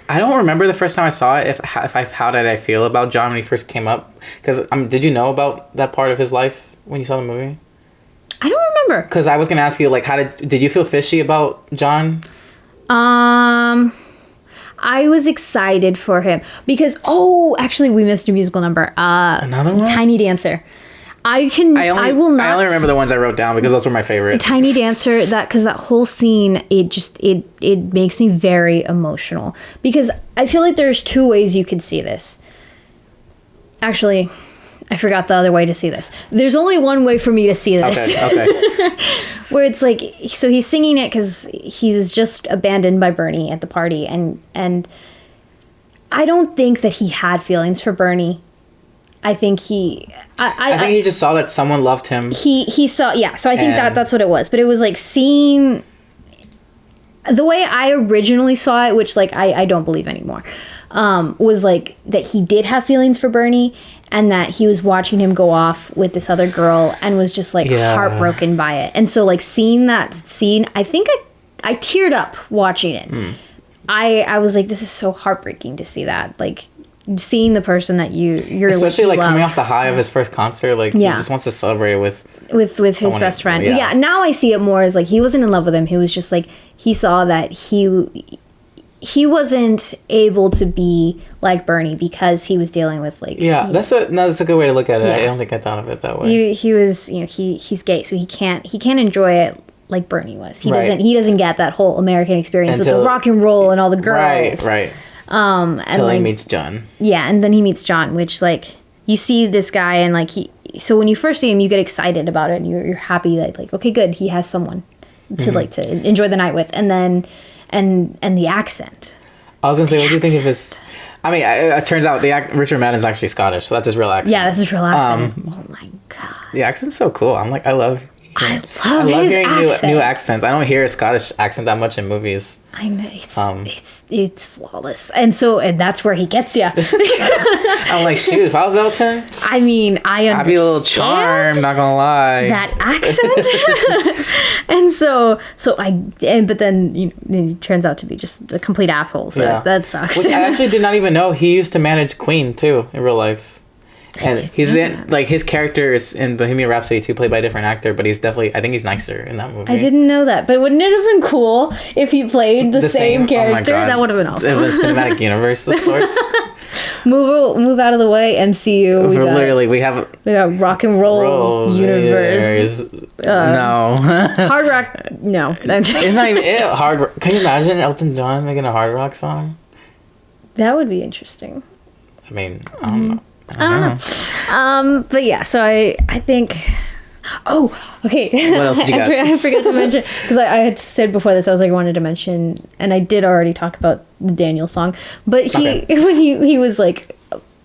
I don't remember the first time I saw it. How did I feel about John when he first came up? Because did you know about that part of his life when you saw the movie? I don't remember. Because I was gonna ask you, like, did you feel fishy about John? I was excited for him because actually we missed a musical number. Another one? Tiny Dancer. I only remember the ones I wrote down because those were my favorite. Tiny Dancer, because that whole scene, it makes me very emotional, because I feel like there's two ways you could see this. Actually, I forgot the other way to see this. There's only one way for me to see this. Okay. Where it's like, so he's singing it because he was just abandoned by Bernie at the party, and I don't think that he had feelings for Bernie. I think I think he just saw that someone loved him. He saw, yeah. So I think that's what it was. But it was like seeing the way I originally saw it, which like I don't believe anymore, was like that he did have feelings for Bernie, and that he was watching him go off with this other girl and was just like heartbroken by it. And so like seeing that scene, I think I teared up watching it. I was like, this is so heartbreaking to see that, like seeing the person that you're especially like love. Coming off the high of his first concert, like he just wants to celebrate it with his best friend. Yeah, now I see it more as like he wasn't in love with him. He was just like, he saw that he wasn't able to be like Bernie because he was dealing with like that's a good way to look at it. I don't think I thought of it that way. He was, you know, he's gay, so he can't enjoy it like Bernie was. He doesn't get that whole American experience with the rock and roll and all the girls. Right. Until he meets John. Yeah, and then he meets John, which like you see this guy and like so when you first see him, you get excited about it and you're happy that like, okay, good, he has someone to like to enjoy the night with, and then and the accent. I was gonna say, what do you think of his? I mean, it turns out Richard Madden's actually Scottish, so that's his real accent. Yeah, that's his real accent. Oh my god, the accent's so cool. I'm like, I love his hearing accent. new accents. I don't hear a Scottish accent that much in movies. I know, it's flawless, and that's where he gets you. I'm like, shoot, if I was Elton, I mean, I'd be a little charmed, not gonna lie. That accent, but then he turns out to be just a complete asshole. So that sucks. Which I actually did not even know he used to manage Queen too in real life. And he's in, like, his character is in Bohemian Rhapsody too, played by a different actor, but he's definitely, I think he's nicer in that movie. I didn't know that, but wouldn't it have been cool if he played the same character? Oh, that would have been awesome. It was a cinematic universe of sorts. Move out of the way, MCU. We have rock and roll universe. No. Hard rock, no. It's not even it. Hard rock. Can you imagine Elton John making a hard rock song? That would be interesting. I mean, I don't know. I don't know. But yeah, so I think. Oh, okay. What else did you got? I forgot to mention, because I had said before this, I was like, I wanted to mention, and I did already talk about the Daniel song, but when he was like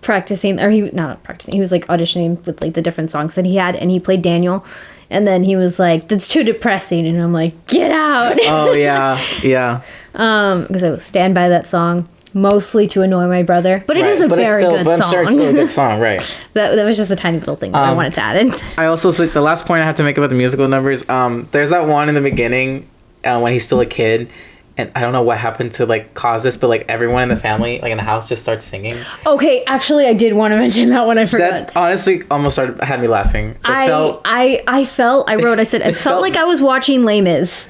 practicing, or not practicing, he was like auditioning with like the different songs that he had, and he played Daniel And then he was like, "That's too depressing," and I'm like, "Get out!" Oh yeah, yeah. Because I would stand by that song mostly to annoy my brother, but it is a very good song. I'm sure it's still a good song, right? That was just a tiny little thing that I wanted to add in. I also the last point I have to make about the musical numbers. There's that one in the beginning when he's still a kid. And I don't know what happened to like cause this, but like everyone in the family, like in the house, just starts singing. Okay, actually, I did want to mention that one. I forgot. That honestly almost had me laughing. I said it felt like I was watching Les Mis.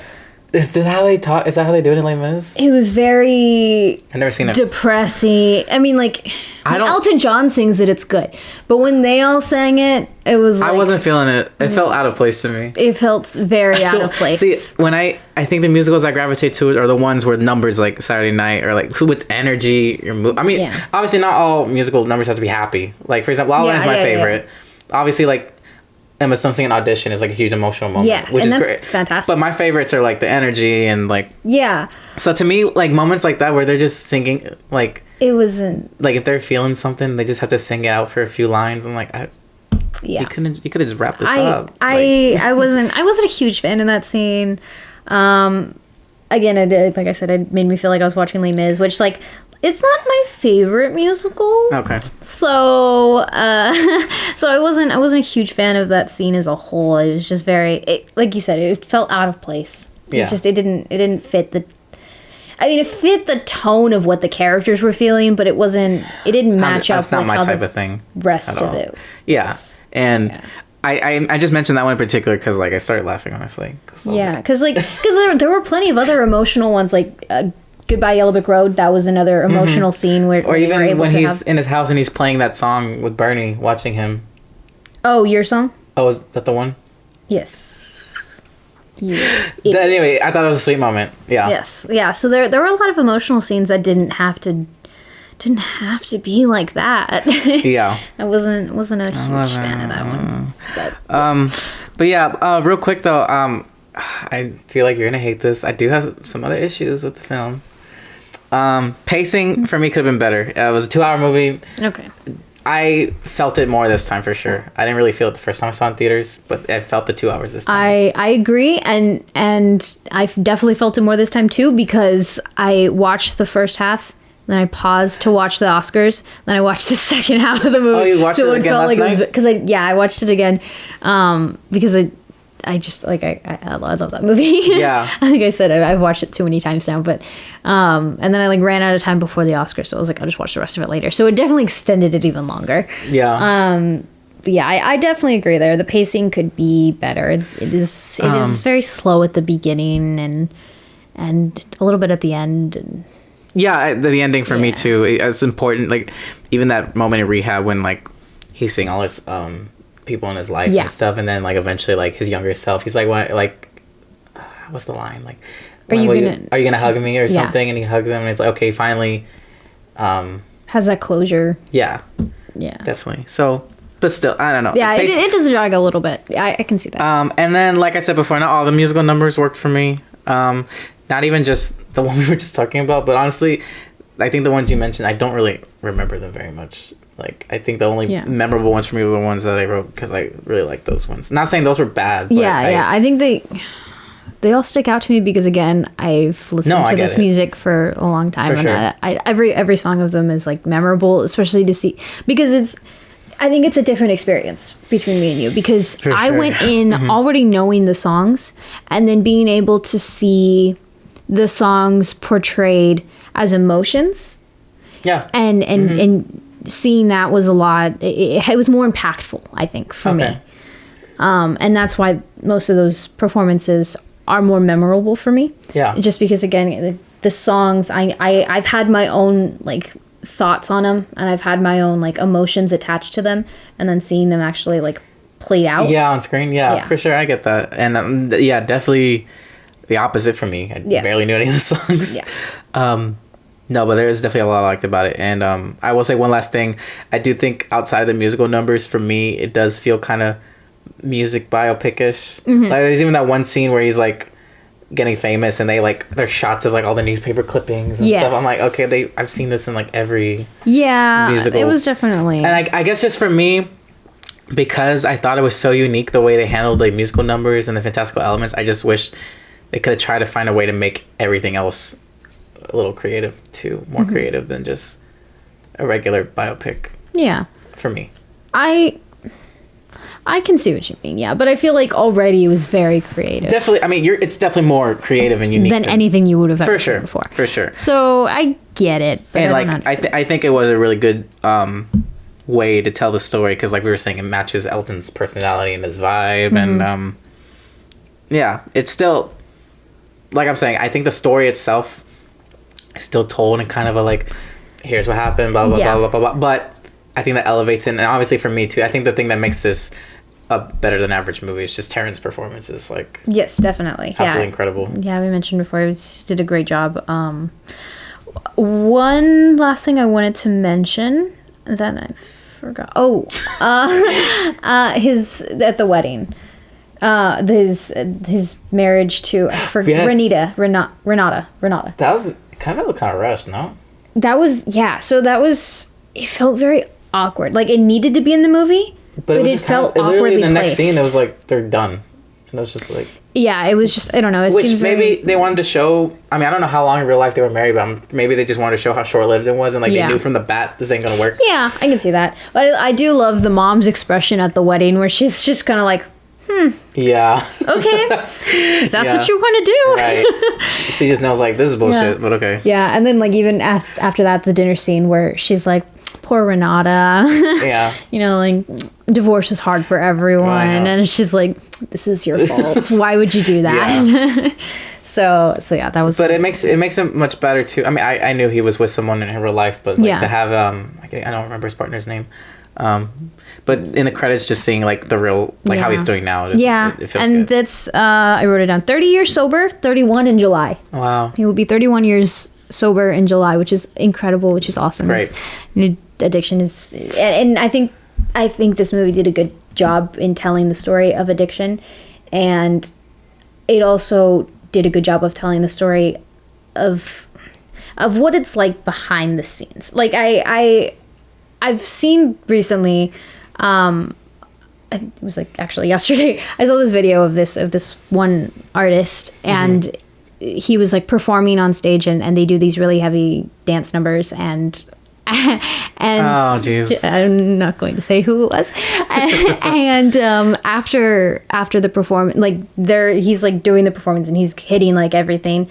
Is that how they talk? Is that how they do it in Les Mis? It was very. I've never seen it. Depressing. I mean, like when Elton John sings it, it's good. But when they all sang it, it was. Like, I wasn't feeling it. It felt out of place to me. It felt very out of place. See, when I think the musicals I gravitate to are the ones where numbers like Saturday Night or like with energy. I mean, obviously not all musical numbers have to be happy. Like for example, La La Land is my favorite. Yeah. Obviously, like. Emma Stone singing Audition is like a huge emotional moment, which is great. Fantastic. But my favorites are like the energy and like So to me, like moments like that where they're just singing, like it wasn't like if they're feeling something, they just have to sing it out for a few lines. I'm like, you could have just wrapped this up. I wasn't a huge fan in that scene. Again, like I said, it made me feel like I was watching Les Mis, which like. It's not my favorite musical. Okay. So, so I wasn't a huge fan of that scene as a whole. It was just like you said, it felt out of place. Yeah. It didn't fit the. I mean, it fit the tone of what the characters were feeling, but it didn't match up. That's not my type of thing. Rest of it. Yeah, and. I just mentioned that one in particular because like I started laughing honestly. Because there were plenty of other emotional ones like. Goodbye Yellow Brick Road. That was another emotional scene where. Or even when he's in his house and he's playing that song with Bernie, watching him. Oh, your song? Oh, is that the one? Yes. Anyway, I thought it was a sweet moment. Yeah. Yes. Yeah. So there were a lot of emotional scenes that didn't have to be like that. Yeah. I wasn't a huge fan of that one. But yeah, real quick though, I feel like you're gonna hate this. I do have some other issues with the film. Pacing for me could have been better. It was a 2-hour movie. Okay. I felt it more this time for sure. I didn't really feel it the first time I saw it in theaters, but I felt the 2 hours this time. I agree, and I definitely felt it more this time too because I watched the first half, then I paused to watch the Oscars, then I watched the second half of the movie. Oh, you watched it again last night? Because I watched it again because I just like I love that movie. Yeah. I think I said I've watched it too many times now, but and then I like ran out of time before the Oscars, so I was like I'll just watch the rest of it later. So it definitely extended it even longer. Yeah. But yeah, I definitely agree there. The pacing could be better. It is very slow at the beginning and a little bit at the end. And yeah, the ending for me too. It's important. Like even that moment in rehab when like he's seeing all his people in his life and stuff, and then like eventually like his younger self, he's like, what, like what's the line, like are you gonna hug me or something, and he hugs him and it's like okay, finally has that closure. Yeah definitely. So but still I don't know, it does drag a little bit. I can see that. And then like I said before, not all the musical numbers worked for me, not even just the one we were just talking about, but honestly I think the ones you mentioned I don't really remember them very much. Like, I think the only memorable ones for me were the ones that I wrote because I really liked those ones. Not saying those were bad. But I think they all stick out to me because, again, I've listened to this music for a long time. For and sure. Every song of them is, like, memorable, especially to see. Because I think it's a different experience between me and you. Because I went in already knowing the songs and then being able to see the songs portrayed as emotions. Yeah. And seeing that was a lot. It was more impactful, I think, for me. And that's why most of those performances are more memorable for me. Yeah. Just because, again, the songs, I've had my own like thoughts on them, and I've had my own like emotions attached to them, and then seeing them actually like played out. Yeah, on screen. Yeah, for sure, I get that, and definitely the opposite for me. I barely knew any of the songs. Yeah. No, but there is definitely a lot I liked about it. And I will say one last thing. I do think outside of the musical numbers, for me, it does feel kind of music biopic-ish. Like, there's even that one scene where he's, like, getting famous and there's shots of, like, all the newspaper clippings and stuff. I'm like, okay, I've seen this in, like, every musical. It was definitely. And I guess just for me, because I thought it was so unique the way they handled the musical numbers and the fantastical elements. I just wish they could have tried to find a way to make everything else a little creative too, more creative than just a regular biopic. Yeah. For me. I can see what you mean, yeah, but I feel like already it was very creative. Definitely, I mean, it's definitely more creative and unique than anything you would have ever seen before. For sure. So I get it. But and I think it was a really good way to tell the story because, like we were saying, it matches Elton's personality and his vibe, and yeah, it's still like I'm saying. I think the story itself is still told in kind of a like, here's what happened, blah blah blah blah blah blah. But I think that elevates it, and obviously for me too. I think the thing that makes this a better than average movie is just Terrence's performance is like yes, definitely, absolutely incredible. Yeah, we mentioned before he did a great job. One last thing I wanted to mention that I forgot. His at the wedding, his marriage to Renata. That was kind of rushed, no? That was So that was. It felt very awkward. Like it needed to be in the movie. But it felt awkwardly in the next placed. scene, it was like they're done, and it was just like it was just I don't know. Which maybe they wanted to show. I mean, I don't know how long in real life they were married, but maybe they just wanted to show how short lived it was, and like they knew from the bat this ain't gonna work. Yeah, I can see that. But I do love the mom's expression at the wedding, where she's just kind of like, Yeah. Okay. If that's what you want to do. Right. She just knows like this is bullshit, but okay. Yeah, and then like even after that, the dinner scene where she's like, poor Renata. Yeah. You know, like divorce is hard for everyone, and she's like, this is your fault. Why would you do that? Yeah. So yeah, that was. But it makes it much better too. I mean, I knew he was with someone in real life, but like to have I don't remember his partner's name. But in the credits, just seeing like the real how he's doing now. It feels and good. that's I wrote it down. 30 years sober, 31 in July. Wow. He will be 31 years sober in July, which is incredible, which is awesome. Right. Addiction is, and I think this movie did a good job in telling the story of addiction, and it also did a good job of telling the story of what it's like behind the scenes. Like I've seen recently, it was like actually yesterday, I saw this video of this one artist, and he was like performing on stage, and they do these really heavy dance numbers, and oh jeez, I'm not going to say who it was. And after the performance, like he's like doing the performance and he's hitting like everything,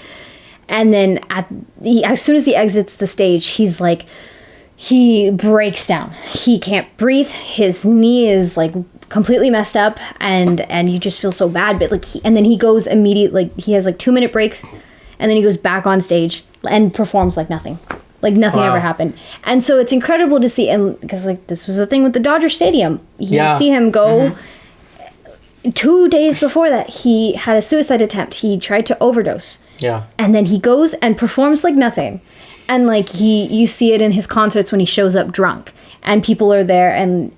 and then as soon as he exits the stage, he's like, he breaks down. He can't breathe. His knee is like completely messed up, and you just feel so bad. But like, and then he goes immediately. Like he has like 2-minute breaks, and then he goes back on stage and performs like nothing. Like nothing ever happened. And so it's incredible to see, and because like this was the thing with the Dodger Stadium. You see him go 2 days before that, he had a suicide attempt. He tried to overdose. Yeah. And then he goes and performs like nothing. And like you see it in his concerts when he shows up drunk and people are there, and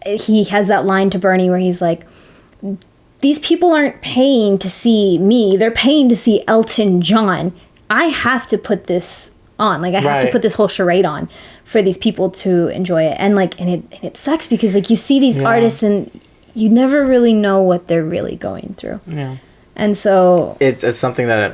he has that line to Bernie where he's like, these people aren't paying to see me. They're paying to see Elton John. I have to put this on. Like I have to put this whole charade on for these people to enjoy it. And like, and it sucks because like you see these artists and you never really know what they're really going through. Yeah. And so it's something that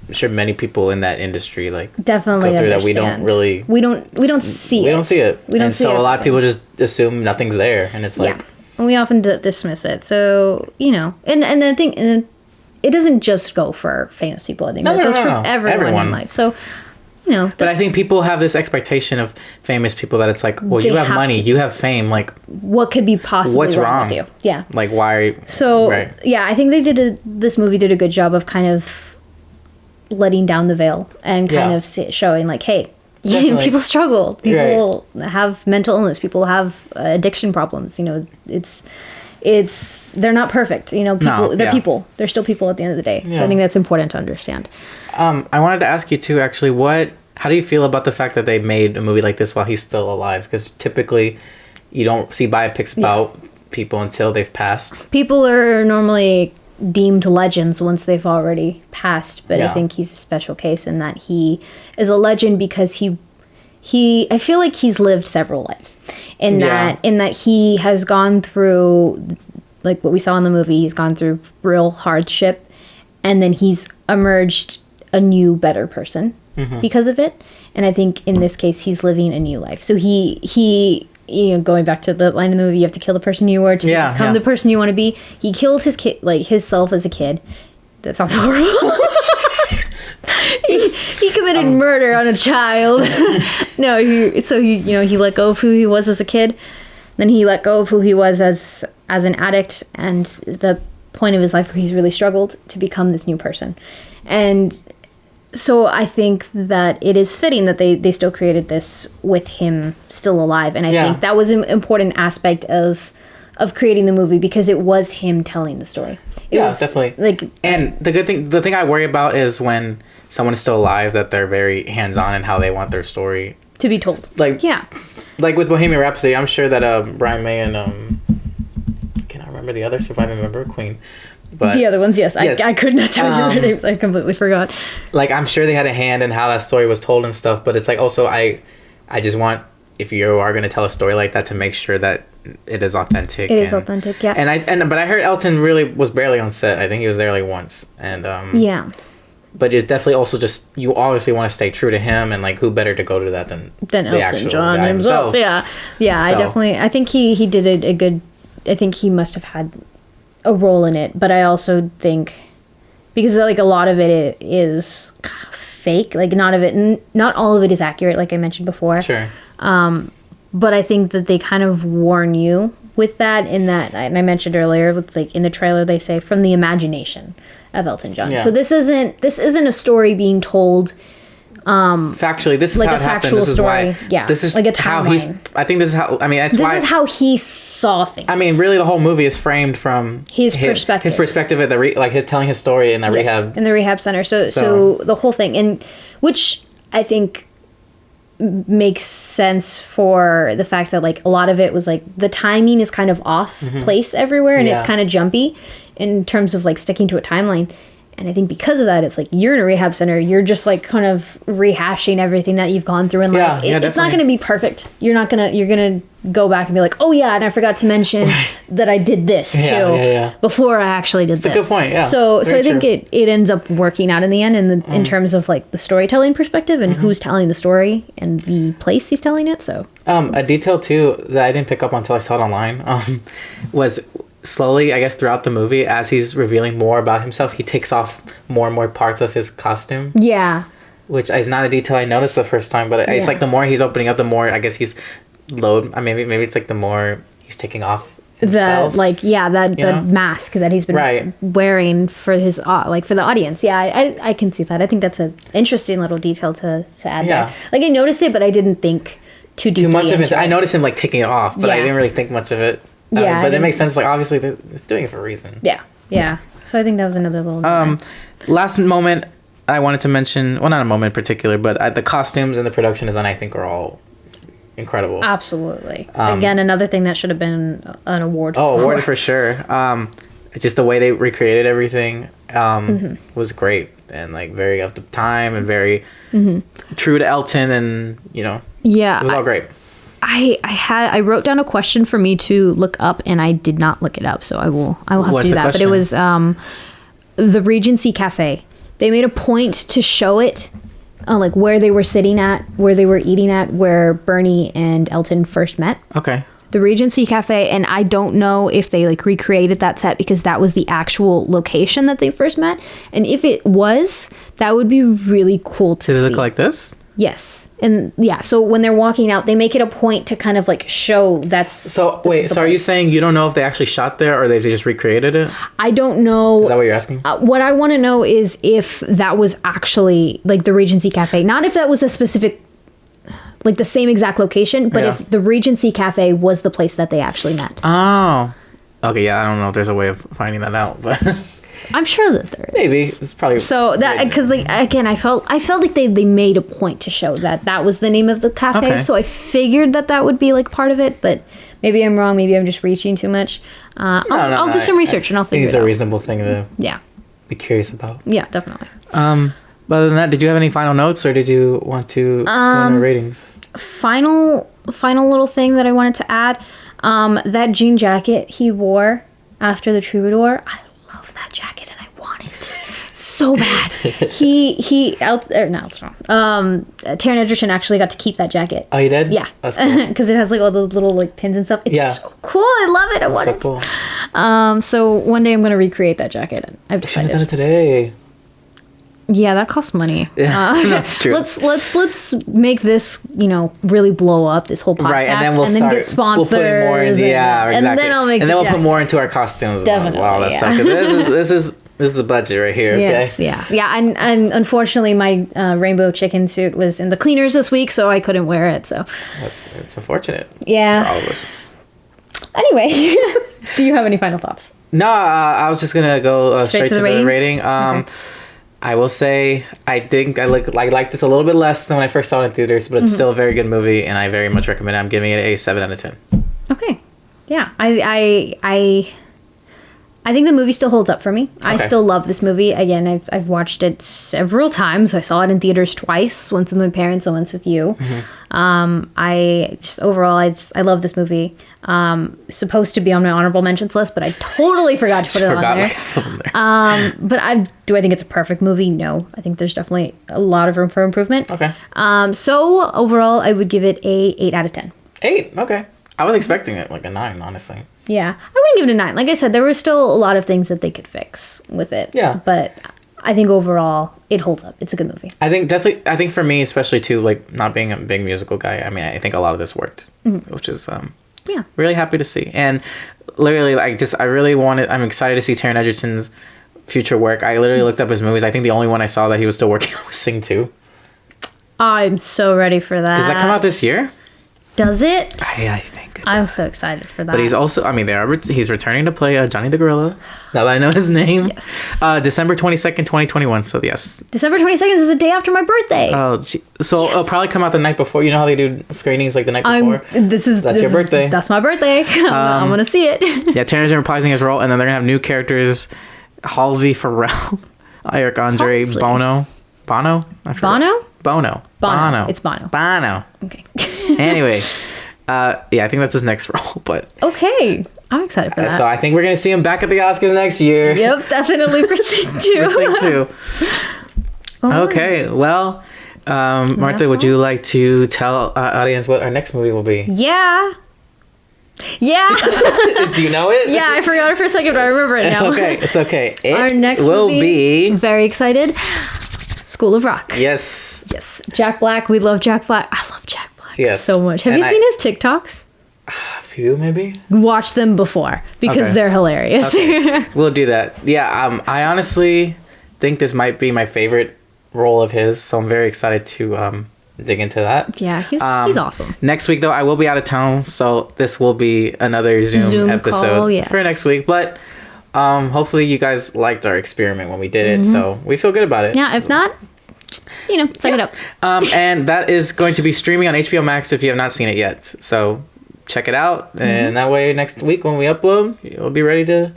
I'm sure many people in that industry like definitely go through understand. that we don't see We don't see it. And so a lot of people just assume nothing's there, and it's like and we often dismiss it. So, you know, and I think it doesn't just go for famous people. I think it goes for everyone in life. So, you know, but I think people have this expectation of famous people that it's like, well, you have money, you have fame, like what could be possibly wrong with you? Yeah. Like why? So yeah, I think this movie did a good job of kind of letting down the veil and kind of showing like, hey, people struggle, people have mental illness, people have addiction problems. You know, it's they're not perfect. You know, they're still people at the end of the day. So I think that's important to understand. I wanted to ask you too, actually, how do you feel about the fact that they made a movie like this while he's still alive? Because typically you don't see biopics about people until they've passed. People are normally deemed legends once they've already passed, but I think he's a special case in that he is a legend because I feel like he's lived several lives in that he has gone through, like what we saw in the movie, he's gone through real hardship, and then he's emerged a new, better person because of it. And I think in this case, he's living a new life. So he going back to the line in the movie, you have to kill the person you were to become the person you want to be. He killed his kid, like himself as a kid. That sounds horrible. he committed murder on a child. No, he let go of who he was as a kid. Then he let go of who he was as an addict, and the point of his life where he's really struggled to become this new person. And so I think that it is fitting that they still created this with him still alive. And I think that was an important aspect of creating the movie, because it was him telling the story. It was definitely. And the thing I worry about is when someone is still alive, that they're very hands-on in how they want their story to be told. Like with Bohemian Rhapsody, I'm sure that Brian May and I cannot remember the other surviving member, Queen. But the other ones, yes. I could not tell you their names. I completely forgot. Like, I'm sure they had a hand in how that story was told and stuff, but it's like, also, I just want, if you are going to tell a story like that, to make sure that it is authentic. It is authentic, yeah. But I heard Elton really was barely on set. I think he was there like once. And but it's definitely also just, you obviously want to stay true to him, and like, who better to go to that than Elton John himself. Yeah. I think he did a good, I think he must have had a role in it, but I also think, because like a lot of it is fake, like not all of it is accurate, like I mentioned before. Sure. But I think that they kind of warn you with that, and I mentioned earlier, with like in the trailer they say from the imagination of Elton John. So this isn't a story being told factually. This is like how a it factual happened. story. This is like a how timeline. I think this is how. I mean, that's why. This is how he saw things. I mean, really, the whole movie is framed from his perspective. His perspective at his telling his story in the rehab. In the rehab center. So the whole thing, and which I think makes sense for the fact that like a lot of it was like the timing is kind of off place everywhere, and it's kind of jumpy in terms of like sticking to a timeline. And I think because of that, it's like you're in a rehab center, you're just like kind of rehashing everything that you've gone through in life. It's not going to be perfect. You're going to go back and be like, oh yeah, and I forgot to mention that I did this too before I actually did this. That's a good point, yeah. So I think it ends up working out in the end in terms of like the storytelling perspective and who's telling the story and the place he's telling it. So a detail too that I didn't pick up until I saw it online was slowly, I guess, throughout the movie, as he's revealing more about himself, he takes off more and more parts of his costume. Yeah. Which is not a detail I noticed the first time, but it's like the more he's opening up, the more I guess he's maybe it's like the more he's taking off himself. The mask that he's been wearing for his for the audience. Yeah, I can see that. I think that's an interesting little detail to add there. Like, I noticed it, but I didn't think too deeply much of it. into it. I noticed him like taking it off, but I didn't really think much of it. But it makes sense. Like, obviously, it's doing it for a reason. Yeah. So I think that was another little. Last moment I wanted to mention. Well, not a moment in particular, but the costumes and the production design, I think, are all incredible. Absolutely. Again, another thing that should have been an award. Award for sure. Just the way they recreated everything was great, and like very up to time and very true to Elton, and it was all great. I wrote down a question for me to look up, and I did not look it up, so I will have to do that. Question? But it was the Regency Cafe. They made a point to show it, like where they were sitting at, where they were eating at, where Bernie and Elton first met. Okay. The Regency Cafe, and I don't know if they like recreated that set because that was the actual location that they first met. And if it was, that would be really cool to see. Does it look like this? Yes. And so when they're walking out, they make it a point to kind of like show that's... So are you saying you don't know if they actually shot there or they just recreated it? I don't know. Is that what you're asking? What I want to know is if that was actually like the Regency Cafe. Not if that was a specific, like the same exact location, but if the Regency Cafe was the place that they actually met. Oh. Okay, yeah, I don't know if there's a way of finding that out, but... I'm sure that there is. Maybe. It's probably... So that, because like, again, I felt like they made a point to show that was the name of the cafe. Okay. So I figured that would be like part of it, but maybe I'm wrong. Maybe I'm just reaching too much. I'll do some research and I'll figure it out. It's a reasonable thing to be curious about. Yeah, definitely. But other than that, did you have any final notes, or did you want to go into ratings? Final little thing that I wanted to add. That jean jacket he wore after the Troubadour. I love that jacket and I want it so bad. Taron Egerton actually got to keep that jacket. Oh, you did? Yeah. That's cool. Because it has like all the little like pins and stuff. It's so cool. I love it. I want it. Cool. So one day I'm going to recreate that jacket. I've decided. You should have done it today. Yeah, that costs money. Yeah, that's true. Let's make this, really blow up, this whole podcast, right? And then we'll get sponsors. We'll put more into, exactly. And then I'll make. And then we'll put more into our costumes. Definitely. Wow, that's stuff. This is a budget right here. Yes, okay? yeah. And unfortunately, my rainbow chicken suit was in the cleaners this week, so I couldn't wear it. So it's unfortunate. Yeah. For all of us. Anyway, do you have any final thoughts? No, I was just gonna go straight to the rating. Okay. I will say I think I like this a little bit less than when I first saw it in theaters, but it's still a very good movie, and I very much recommend it. I'm giving it a 7 out of 10. Okay, yeah, I think the movie still holds up for me. Okay. I still love this movie. Again, I've watched it several times. I saw it in theaters twice, once with my parents and once with you. I love this movie. Supposed to be on my honorable mentions list, but I totally forgot to put it on there. But I think it's a perfect movie? No. I think there's definitely a lot of room for improvement. Okay. So overall, I would give it a 8 out of 10. 8? Okay. I was expecting it like a 9, honestly. Yeah. I wouldn't give it a 9. Like I said, there were still a lot of things that they could fix with it. Yeah. But I think overall, it holds up. It's a good movie. I think for me, especially too, like not being a big musical guy, I mean, I think a lot of this worked, which is really happy to see. And literally, I'm excited to see Taron Egerton's future work. I literally looked up his movies. I think the only one I saw that he was still working on was Sing 2. I'm so ready for that. Does that come out this year? Does it? I think. I'm so excited for that. But he's also, he's returning to play Johnny the Gorilla. Now that I know his name. Yes. December 22nd, 2021. So yes. December 22nd is the day after my birthday. Oh, gee. So it'll probably come out the night before. You know how they do screenings like the night before? That's your birthday. That's my birthday. I'm going to see it. Yeah, Taron Egerton reprising his role, and then they're going to have new characters. Halsey Farrell, Eric Andre, Halsey. Bono? I forgot. Bono. It's Bono. Okay. Anyway, I think that's his next role, but... Okay. I'm excited for that. So I think we're going to see him back at the Oscars next year. Yep, definitely for Sing 2. For Sing 2. Okay, well, Martha, would you like to tell our audience what our next movie will be? Yeah. Do you know it? Yeah, I forgot it for a second, but I remember it now. It's okay. Our next will movie, very excited, School of Rock. Yes. Jack Black. We love Jack Black. I love Jack Black so much. Have you seen his TikToks? A few, maybe. Watch them before because they're hilarious. Okay. We'll do that. Yeah, I honestly think this might be my favorite role of his, so I'm very excited to dig into that. Yeah, he's awesome. Next week, though, I will be out of town, so this will be another Zoom episode for next week. But hopefully you guys liked our experiment when we did it, so we feel good about it. Yeah, if not, suck it up. And that is going to be streaming on HBO Max if you have not seen it yet. So check it out, and that way next week when we upload, you'll be ready to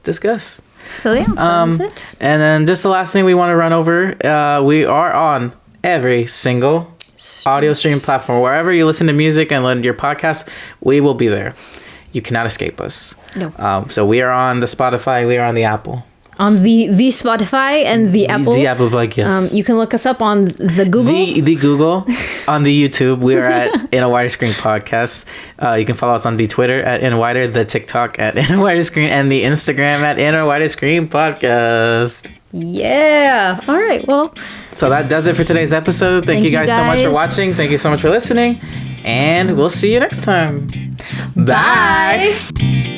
discuss. So yeah, that's it. And then just the last thing we want to run over, we are on every single audio stream platform. Wherever you listen to music and listen to your podcast, we will be there. You cannot escape us. No. So we are on the Spotify, we are on the Apple. On the Spotify and the Apple. The Apple plug, yes. You can look us up on the Google. The Google. On the YouTube, we are at In a Wider Screen Podcast. You can follow us on the Twitter at In a Wider, the TikTok at In a Wider Screen, and the Instagram at In a Wider Screen Podcast. Yeah. All right. Well. So that does it for today's episode. Thank you guys so much for watching. Thank you so much for listening. And we'll see you next time. Bye.